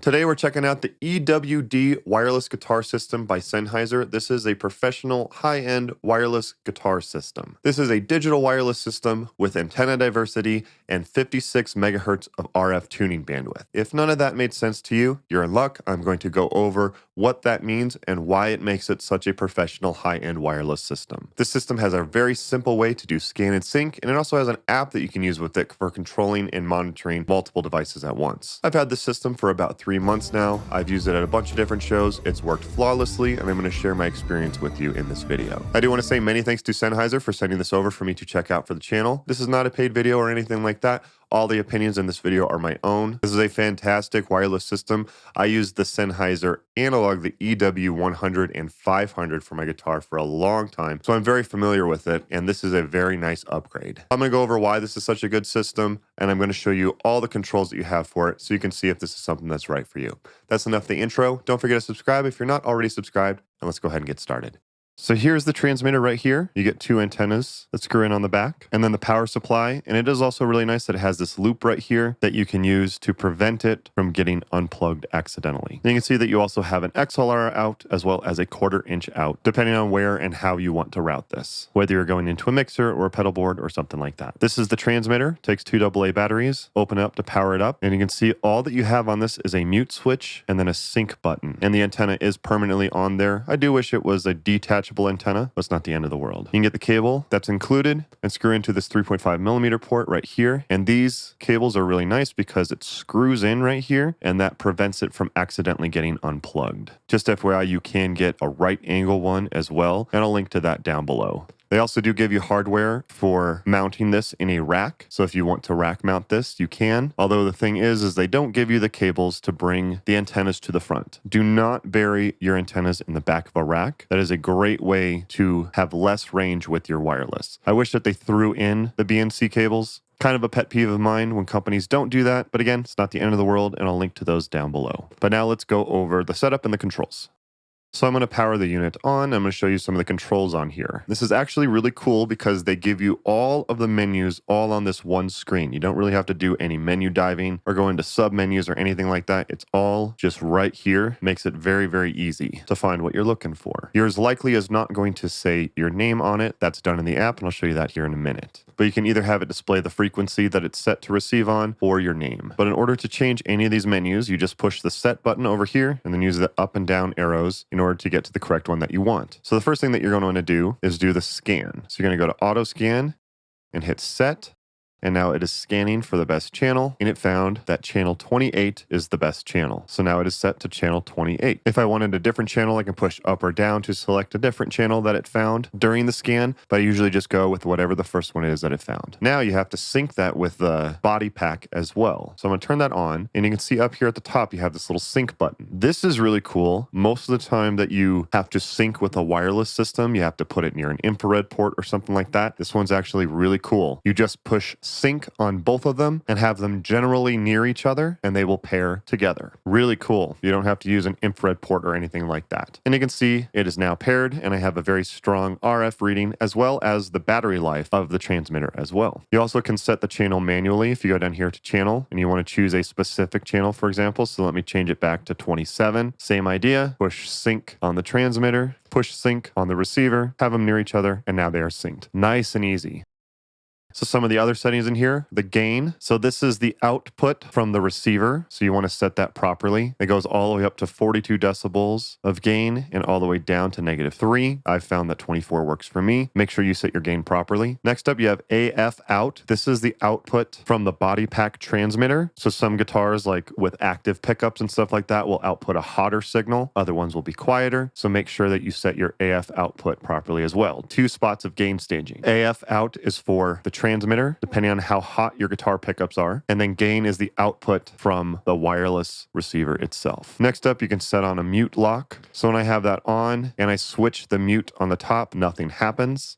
Today we're checking out the EW-D Wireless Guitar System by Sennheiser. This is a professional high-end wireless guitar system. This is a digital wireless system with antenna diversity and 56 megahertz of RF tuning bandwidth. If none of that made sense to you, you're in luck. I'm going to go over what that means and why it makes it such a professional high-end wireless system. This system has a very simple way to do scan and sync, and it also has an app that you can use with it for controlling and monitoring multiple devices at once. I've had this system for about 3 months now. I've used it at a bunch of different shows. It's worked flawlessly, and I'm going to share my experience with you in this video. I do want to say many thanks to Sennheiser for sending this over for me to check out for the channel. This is not a paid video or anything like that. All the opinions in this video are my own. This is a fantastic wireless system. I used the Sennheiser analog, the EW-100 and 500 for my guitar for a long time, so I'm very familiar with it, and this is a very nice upgrade. I'm going to go over why this is such a good system, and I'm going to show you all the controls that you have for it so you can see if this is something that's right for you. That's enough for the intro. Don't forget to subscribe if you're not already subscribed, and let's go ahead and get started. So here's the transmitter right here. You get two antennas that screw in on the back, and then the power supply. And it is also really nice that it has this loop right here that you can use to prevent it from getting unplugged accidentally. And you can see that you also have an XLR out as well as a 1/4 inch out, depending on where and how you want to route this, whether you're going into a mixer or a pedal board or something like that. This is the transmitter. Takes 2 AA batteries. Open it up to power it up, and you can see all that you have on this is a mute switch and then a sync button. And the antenna is permanently on there. I do wish it was a detachable antenna, but it's not the end of the world. You can get the cable that's included and screw into this 3.5mm port right here. And these cables are really nice because it screws in right here, and that prevents it from accidentally getting unplugged. Just FYI, you can get a right angle one as well, and I'll link to that down below. They also do give you hardware for mounting this in a rack. So if you want to rack mount this, you can. Although the thing is they don't give you the cables to bring the antennas to the front. Do not bury your antennas in the back of a rack. That is a great way to have less range with your wireless. I wish that they threw in the BNC cables. Kind of a pet peeve of mine when companies don't do that. But again, it's not the end of the world, and I'll link to those down below. But now let's go over the setup and the controls. So I'm going to power the unit on. I'm going to show you some of the controls on here. This is actually really cool because they give you all of the menus all on this one screen. You don't really have to do any menu diving or go into sub menus or anything like that. It's all just right here. Makes it very, very easy to find what you're looking for. Yours likely is not going to say your name on it. That's done in the app, and I'll show you that here in a minute. But you can either have it display the frequency that it's set to receive on or your name. But in order to change any of these menus, you just push the set button over here and then use the up and down arrows in order to get to the correct one that you want. So the first thing that you're going to want to do is do the scan. So you're going to go to auto scan and hit set. And now it is scanning for the best channel, and it found that channel 28 is the best channel. So now it is set to channel 28. If I wanted a different channel, I can push up or down to select a different channel that it found during the scan, but I usually just go with whatever the first one is that it found. Now you have to sync that with the body pack as well. So I'm going to turn that on, and you can see up here at the top, you have this little sync button. This is really cool. Most of the time that you have to sync with a wireless system, you have to put it near an infrared port or something like that. This one's actually really cool. You just push sync on both of them and have them generally near each other, and they will pair together. Really cool. You don't have to use an infrared port or anything like that. And you can see it is now paired, and I have a very strong RF reading as well as the battery life of the transmitter as well. You also can set the channel manually if you go down here to channel and you want to choose a specific channel, for example. So let me change it back to 27. Same idea. Push sync on the transmitter, push sync on the receiver, have them near each other, and now they are synced. Nice and easy. So some of the other settings in here, the gain. So this is the output from the receiver. So you want to set that properly. It goes all the way up to 42 decibels of gain and all the way down to -3. I've found that 24 works for me. Make sure you set your gain properly. Next up, you have AF out. This is the output from the body pack transmitter. So some guitars, like with active pickups and stuff like that, will output a hotter signal. Other ones will be quieter. So make sure that you set your AF output properly as well. 2 spots of gain staging. AF out is for the transmitter, depending on how hot your guitar pickups are, and then gain is the output from the wireless receiver itself. Next up, you can set on a mute lock. So when I have that on and I switch the mute on the top, nothing happens.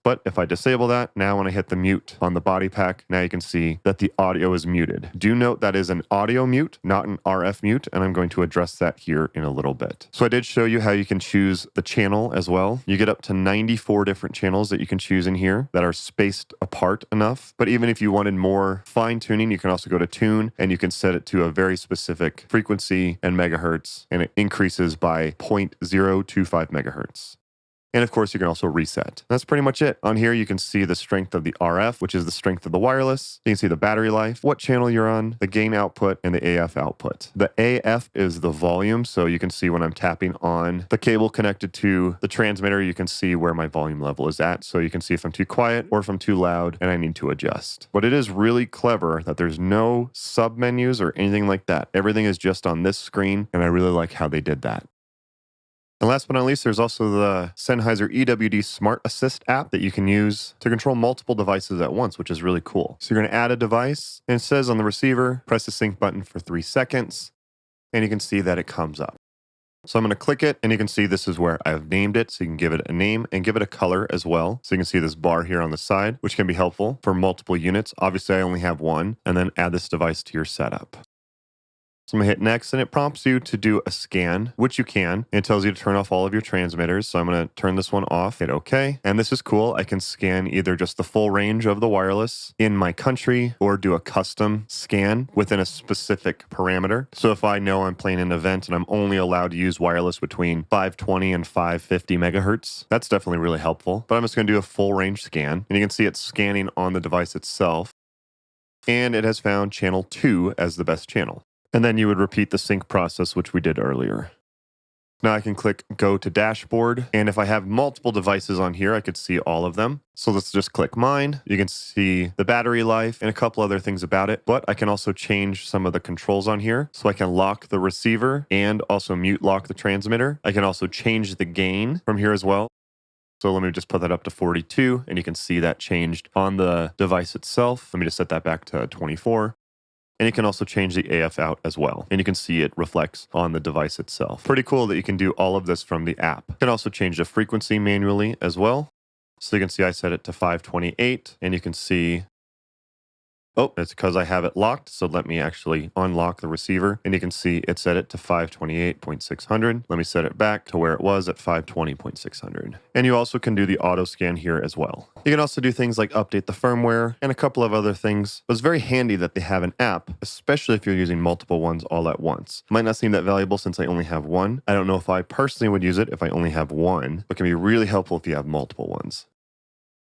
But if I disable that, now when I hit the mute on the body pack, now you can see that the audio is muted. Do note that is an audio mute, not an RF mute, and I'm going to address that here in a little bit. So I did show you how you can choose the channel as well. You get up to 94 different channels that you can choose in here that are spaced apart enough. But even if you wanted more fine tuning, you can also go to tune and you can set it to a very specific frequency and megahertz, and it increases by 0.025 megahertz. And of course, you can also reset. That's pretty much it. On here, you can see the strength of the RF, which is the strength of the wireless. You can see the battery life, what channel you're on, the gain output, and the AF output. The AF is the volume, so you can see when I'm tapping on the cable connected to the transmitter, you can see where my volume level is at. So you can see if I'm too quiet or if I'm too loud and I need to adjust. But it is really clever that there's no sub-menus or anything like that. Everything is just on this screen, and I really like how they did that. And last but not least, there's also the Sennheiser EW-D Smart Assist app that you can use to control multiple devices at once, which is really cool. So you're going to add a device, and it says on the receiver, press the sync button for 3 seconds, and you can see that it comes up. So I'm going to click it, and you can see this is where I've named it, so you can give it a name and give it a color as well. So you can see this bar here on the side, which can be helpful for multiple units. Obviously, I only have one, and then add this device to your setup. So I'm going to hit next, and it prompts you to do a scan, which you can. It tells you to turn off all of your transmitters. So I'm going to turn this one off, hit OK. And this is cool. I can scan either just the full range of the wireless in my country or do a custom scan within a specific parameter. So if I know I'm playing an event and I'm only allowed to use wireless between 520 and 550 megahertz, that's definitely really helpful. But I'm just going to do a full range scan, and you can see it's scanning on the device itself. And it has found channel 2 as the best channel. And then you would repeat the sync process, which we did earlier. Now I can click Go to Dashboard, and if I have multiple devices on here, I could see all of them. So let's just click mine. You can see the battery life and a couple other things about it, but I can also change some of the controls on here. So I can lock the receiver and also mute lock the transmitter. I can also change the gain from here as well. So let me just put that up to 42, and you can see that changed on the device itself. Let me just set that back to 24. And you can also change the AF out as well. And you can see it reflects on the device itself. Pretty cool that you can do all of this from the app. You can also change the frequency manually as well. So you can see I set it to 528, and you can see, oh, it's because I have it locked. So let me actually unlock the receiver, and you can see it set it to 528.600. Let me set it back to where it was at 520.600. And you also can do the auto scan here as well. You can also do things like update the firmware and a couple of other things. But it's very handy that they have an app, especially if you're using multiple ones all at once. Might not seem that valuable since I only have one. I don't know if I personally would use it if I only have one, but can be really helpful if you have multiple ones.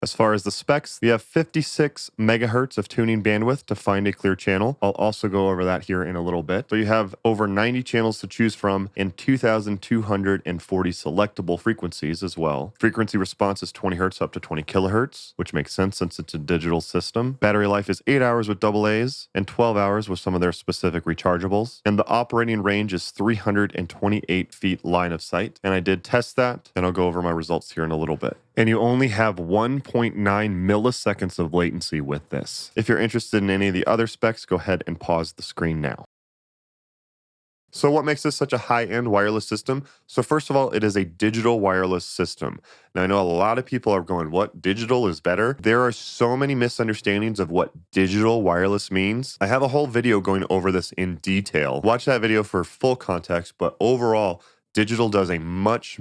As far as the specs, we have 56 megahertz of tuning bandwidth to find a clear channel. I'll also go over that here in a little bit. So you have over 90 channels to choose from and 2,240 selectable frequencies as well. Frequency response is 20 hertz up to 20 kilohertz, which makes sense since it's a digital system. Battery life is 8 hours with AA's and 12 hours with some of their specific rechargeables. And the operating range is 328 feet line of sight. And I did test that, and I'll go over my results here in a little bit. And you only have 1.9 milliseconds of latency with this. If you're interested in any of the other specs, go ahead and pause the screen now. So what makes this such a high-end wireless system? So first of all, it is a digital wireless system. Now I know a lot of people are going, what, digital is better? There are so many misunderstandings of what digital wireless means. I have a whole video going over this in detail. Watch that video for full context, but overall, digital does a much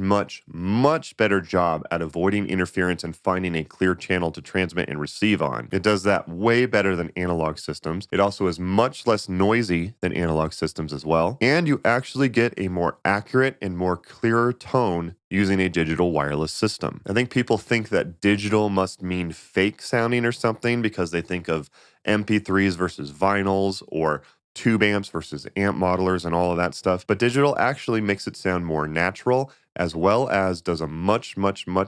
better job at avoiding interference and finding a clear channel to transmit and receive on. It does that way better than analog systems. It also is much less noisy than analog systems as well. And you actually get a more accurate and more clearer tone using a digital wireless system. I think people think that digital must mean fake sounding or something because they think of MP3s versus vinyls or tube amps versus amp modelers and all of that stuff. But digital actually makes it sound more natural, as well as does a much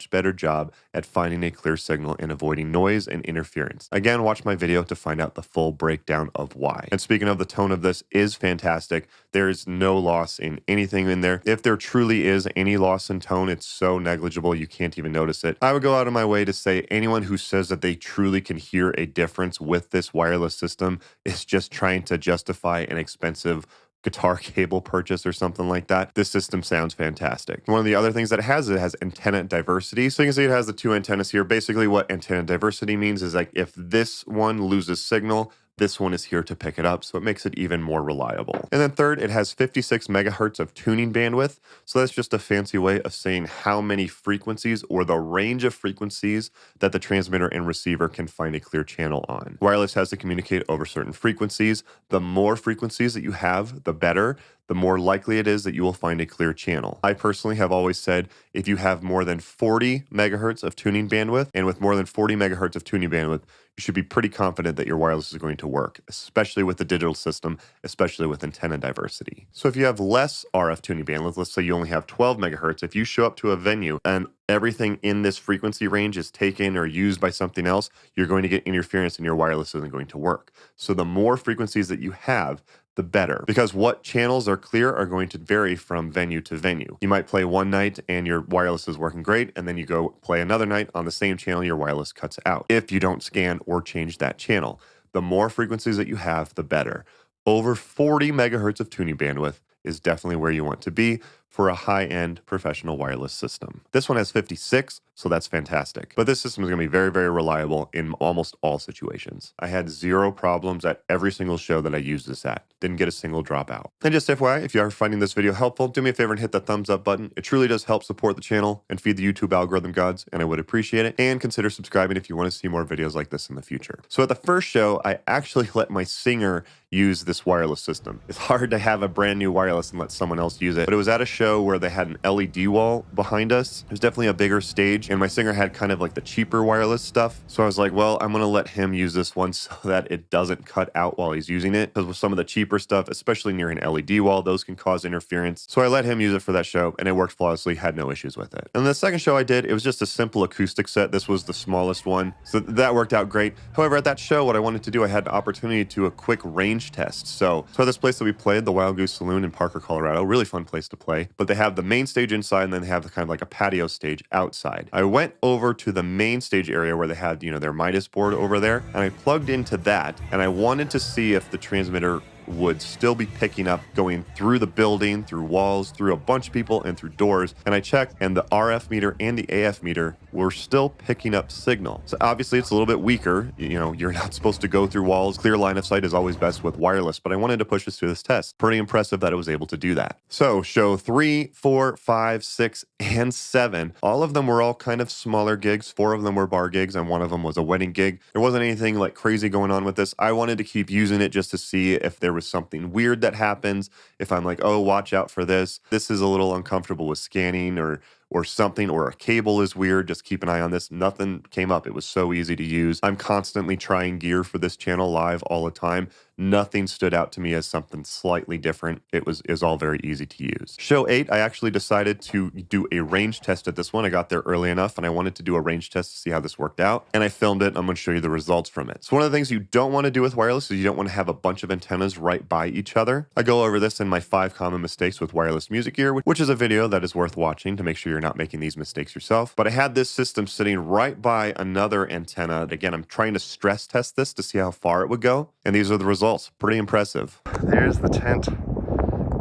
better job at finding a clear signal and avoiding noise and interference. Again, watch my video to find out the full breakdown of why. And speaking of, the tone of this is fantastic. There is no loss in anything in there. If there truly is any loss in tone, it's so negligible you can't even notice it. I would go out of my way to say anyone who says that they truly can hear a difference with this wireless system is just trying to justify an expensive guitar cable purchase or something like that, this system sounds fantastic. One of the other things that it has antenna diversity. So you can see it has the two antennas here. Basically what antenna diversity means is like if this one loses signal, this one is here to pick it up, so it makes it even more reliable. And then third, it has 56 megahertz of tuning bandwidth. So that's just a fancy way of saying how many frequencies or the range of frequencies that the transmitter and receiver can find a clear channel on. Wireless has to communicate over certain frequencies. The more frequencies that you have, the better. The more likely it is that you will find a clear channel. I personally have always said if you have more than 40 megahertz of tuning bandwidth, and with more than 40 megahertz of tuning bandwidth, you should be pretty confident that your wireless is going to work, especially with the digital system, especially with antenna diversity. So if you have less RF tuning bandwidth, let's say you only have 12 megahertz, if you show up to a venue and everything in this frequency range is taken or used by something else, you're going to get interference and your wireless isn't going to work. So the more frequencies that you have, the better, because what channels are clear are going to vary from venue to venue. You might play one night and your wireless is working great, and then you go play another night on the same channel, your wireless cuts out if you don't scan or change that channel. The more frequencies that you have, the better. Over 40 megahertz of tuning bandwidth is definitely where you want to be for a high-end professional wireless system. This one has 56, so that's fantastic. But this system is going to be very, very reliable in almost all situations. I had zero problems at every single show that I used this at. Didn't get a single dropout. And just FYI, if you are finding this video helpful, do me a favor and hit the thumbs up button. It truly does help support the channel and feed the YouTube algorithm gods, and I would appreciate it. And consider subscribing if you want to see more videos like this in the future. So at the first show, I actually let my singer use this wireless system. It's hard to have a brand new wireless and let someone else use it, but it was at a show where they had an LED wall behind us. It was definitely a bigger stage, and my singer had kind of like the cheaper wireless stuff. So I was like, well, I'm gonna let him use this one so that it doesn't cut out while he's using it, because with some of the cheaper stuff, especially near an LED wall, those can cause interference. So I let him use it for that show, and it worked flawlessly, had no issues with it. And the second show I did, it was just a simple acoustic set. This was the smallest one, so that worked out great. However, at that show, what I wanted to do, I had the opportunity to do a quick range test. So this place that we played, the Wild Goose Saloon in Parker, Colorado, really fun place to play, but they have the main stage inside, and then they have the kind of like a patio stage outside. I went over to the main stage area where they had, their Midas board over there, and I plugged into that, and I wanted to see if the transmitter would still be picking up going through the building, through walls, through a bunch of people, and through doors. And I checked, and the RF meter and the AF meter were still picking up signal. So obviously it's a little bit weaker. You're not supposed to go through walls. Clear line of sight is always best with wireless, but I wanted to push this through this test. Pretty impressive that it was able to do that. So show 3, 4, 5, 6, and 7, all of them were all kind of smaller gigs. 4 of them were bar gigs, and 1 of them was a wedding gig. There wasn't anything like crazy going on with this. I wanted to keep using it just to see if there was something weird that happens. If I'm like, oh, watch out for this. This is a little uncomfortable with scanning or something, or a cable is weird, just keep an eye on this. Nothing came up. It was so easy to use. I'm constantly trying gear for this channel live all the time. Nothing stood out to me as something slightly different. It was all very easy to use. Show 8, I actually decided to do a range test at this one. I got there early enough, and I wanted to do a range test to see how this worked out. And I filmed it. I'm going to show you the results from it. So one of the things you don't want to do with wireless is you don't want to have a bunch of antennas right by each other. I go over this in my 5 common mistakes with wireless music gear, which is a video that is worth watching to make sure you're not making these mistakes yourself. But I had this system sitting right by another antenna. Again, I'm trying to stress test this to see how far it would go. And these are the results. Pretty impressive. There's the tent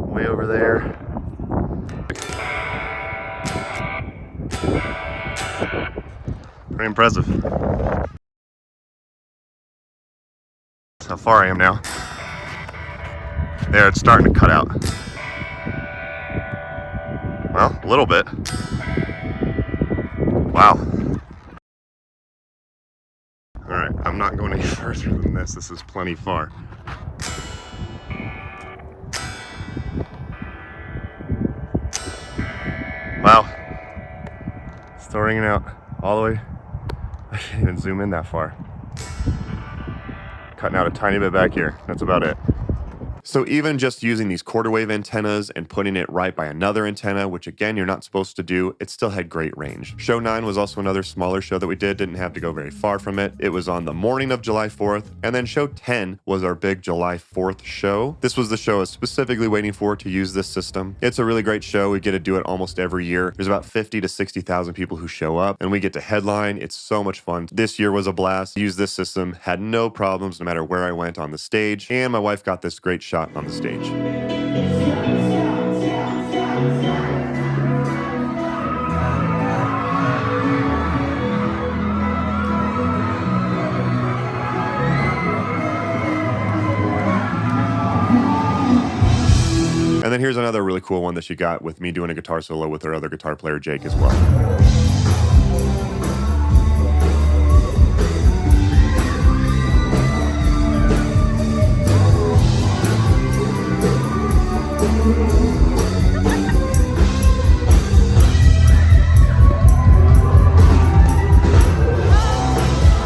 way over there. Pretty impressive. That's how far I am now. There, it's starting to cut out. Well, a little bit. Wow. Alright, I'm not going any further than this. This is plenty far. Wow. Still ringing out all the way. I can't even zoom in that far. Cutting out a tiny bit back here. That's about it. So even just using these quarter wave antennas and putting it right by another antenna, which again, you're not supposed to do, it still had great range. Show 9 was also another smaller show that we didn't have to go very far from it. It was on the morning of July 4th. And then show 10 was our big July 4th show. This was the show I was specifically waiting for to use this system. It's a really great show. We get to do it almost every year. There's about 50 to 60,000 people who show up, and we get to headline. It's so much fun. This year was a blast. Used this system, had no problems no matter where I went on the stage. And my wife got this great shot shot on the stage. And then here's another really cool one that she got with me doing a guitar solo with her other guitar player, Jake, as well.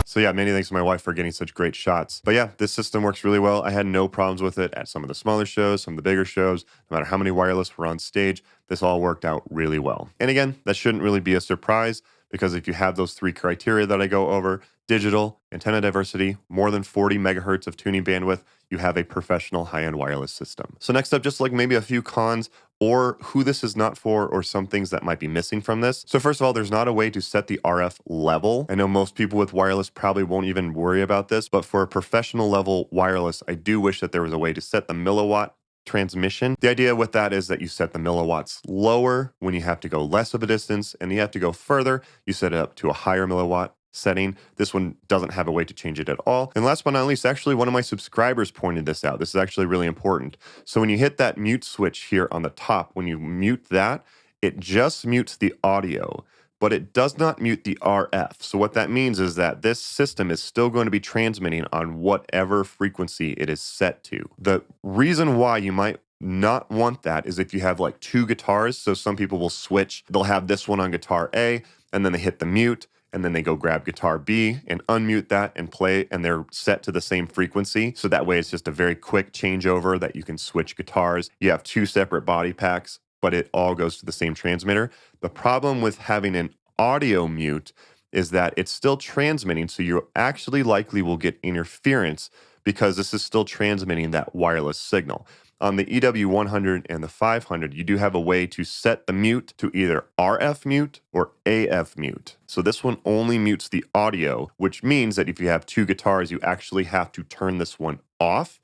So yeah, many thanks to my wife for getting such great shots. But yeah, this system works really well. I had no problems with it at some of the smaller shows, some of the bigger shows. No matter how many wireless were on stage, this all worked out really well. And again, that shouldn't really be a surprise, because if you have those three criteria that I go over, digital, antenna diversity, more than 40 megahertz of tuning bandwidth, you have a professional high-end wireless system. So next up, just like maybe a few cons or who this is not for, or some things that might be missing from this. So first of all, there's not a way to set the RF level. I know most people with wireless probably won't even worry about this, but for a professional level wireless, I do wish that there was a way to set the milliwatt transmission. The idea with that is that you set the milliwatts lower when you have to go less of a distance, and you have to go further, you set it up to a higher milliwatt setting. This one doesn't have a way to change it at all. And last but not least, actually one of my subscribers pointed this out. This is actually really important. So when you hit that mute switch here on the top, when you mute that, it just mutes the audio, but it does not mute the RF. So what that means is that this system is still going to be transmitting on whatever frequency it is set to. The reason why you might not want that is if you have like two guitars. So some people will switch. They'll have this one on guitar A, and then they hit the mute, and then they go grab guitar B and unmute that and play, and they're set to the same frequency. So that way it's just a very quick changeover that you can switch guitars. You have two separate body packs, but it all goes to the same transmitter. The problem with having an audio mute is that it's still transmitting, so you actually likely will get interference because this is still transmitting that wireless signal. On the EW-100 and the 500, you do have a way to set the mute to either RF mute or AF mute. So this one only mutes the audio, which means that if you have two guitars, you actually have to turn this one off.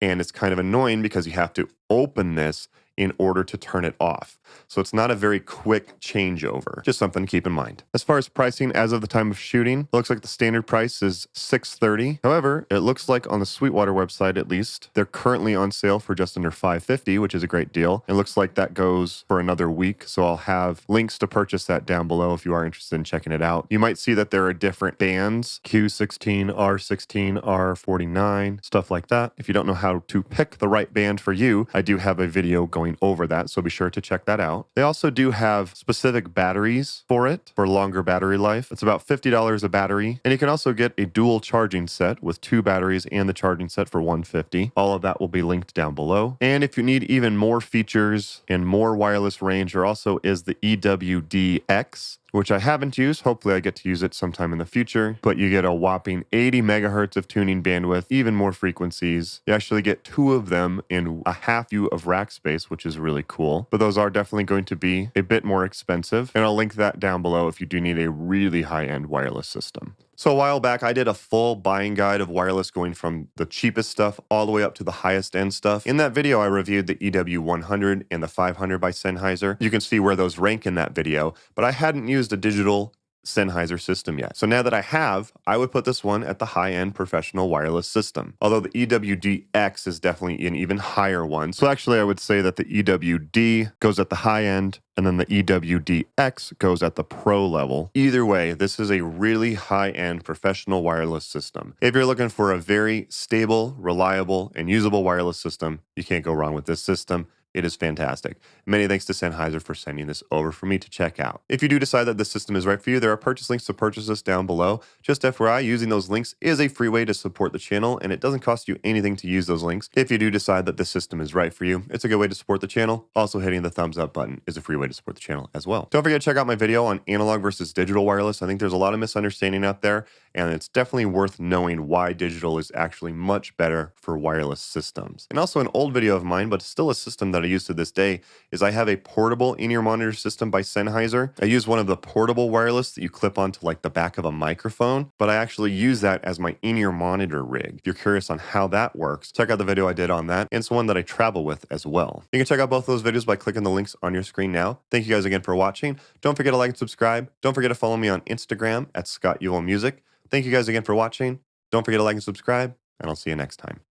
And it's kind of annoying because you have to open this in order to turn it off. So it's not a very quick changeover. Just something to keep in mind. As far as pricing, as of the time of shooting, it looks like the standard price is $630. However, it looks like on the Sweetwater website, at least, they're currently on sale for just under $550, which is a great deal. It looks like that goes for another week. So I'll have links to purchase that down below if you are interested in checking it out. You might see that there are different bands, Q16, R16, R49, stuff like that. If you don't know how to pick the right band for you, I do have a video going over that, so be sure to check that out. They also do have specific batteries for it, for longer battery life. It's about $50 a battery, and you can also get a dual charging set with two batteries and the charging set for $150. All of that will be linked down below. And if you need even more features and more wireless range, there also is the EW-D-X, which I haven't used. Hopefully I get to use it sometime in the future, but you get a whopping 80 megahertz of tuning bandwidth, even more frequencies. You actually get two of them in a half U of rack space, which is really cool, but those are definitely going to be a bit more expensive, and I'll link that down below if you do need a really high-end wireless system. So a while back, I did a full buying guide of wireless going from the cheapest stuff all the way up to the highest end stuff. In that video, I reviewed the EW-100 and the 500 by Sennheiser. You can see where those rank in that video, but I hadn't used a digital Sennheiser system yet. So now that I have, I would put this one at the high-end professional wireless system. Although the EW-D-X is definitely an even higher one. So actually I would say that the EW-D goes at the high end, and then the EW-D-X goes at the pro level. Either way, this is a really high-end professional wireless system. If you're looking for a very stable, reliable, and usable wireless system, you can't go wrong with this system. It is fantastic. Many thanks to Sennheiser for sending this over for me to check out. If you do decide that this system is right for you, there are purchase links to purchase this down below. Just FYI, using those links is a free way to support the channel, and it doesn't cost you anything to use those links. If you do decide that this system is right for you, it's a good way to support the channel. Also, hitting the thumbs up button is a free way way to support the channel as well. Don't forget to check out my video on analog versus digital wireless. I think there's a lot of misunderstanding out there, and it's definitely worth knowing why digital is actually much better for wireless systems. And also an old video of mine, but still a system that I use to this day, is I have a portable in-ear monitor system by Sennheiser. I use one of the portable wireless that you clip onto like the back of a microphone, but I actually use that as my in-ear monitor rig. If you're curious on how that works, check out the video I did on that, and it's one that I travel with as well. You can check out both those videos by clicking the links on your screen now. Thank you guys again for watching. Don't forget to like and subscribe. Don't forget to follow me on Instagram at ScottUL Music. Thank you guys again for watching. Don't forget to like and subscribe, and I'll see you next time.